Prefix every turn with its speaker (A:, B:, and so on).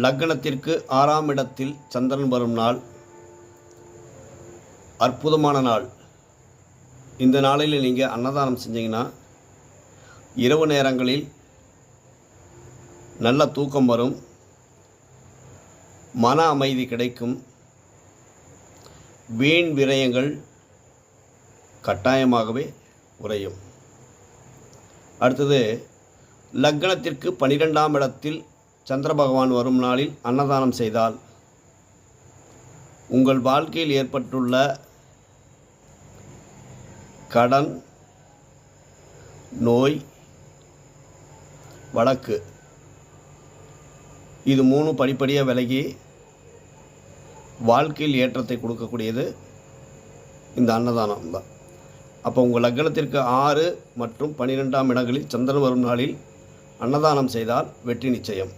A: லக்னத்திற்கு 6ஆம் இடத்தில் சந்திரன் வரும் நாள் அற்புதமான நாள். இந்த நாளில் நீங்கள் அன்னதானம் செஞ்சீங்கன்னா இரவு நேரங்களில் நல்ல தூக்கம் வரும், மன அமைதி கிடைக்கும், வீண் விரயங்கள் கட்டாயமாகவே குறையும். அடுத்தது, லக்னத்திற்கு 12ஆம் இடத்தில் சந்திர பகவான் வரும் நாளில் அன்னதானம் செய்தால் உங்கள் வாழ்க்கையில் ஏற்பட்டுள்ள கடன், நோய், வழக்கு இது 3 படிப்படியாக விலகி வாழ்க்கையில் ஏற்றத்தை கொடுக்கக்கூடியது இந்த அன்னதானம் தான். அப்போ உங்கள் லக்னத்திற்கு 6 மற்றும் 12ஆம் இடங்களில் சந்திரன் வரும் நாளில் அன்னதானம் செய்தால் வெற்றி நிச்சயம்.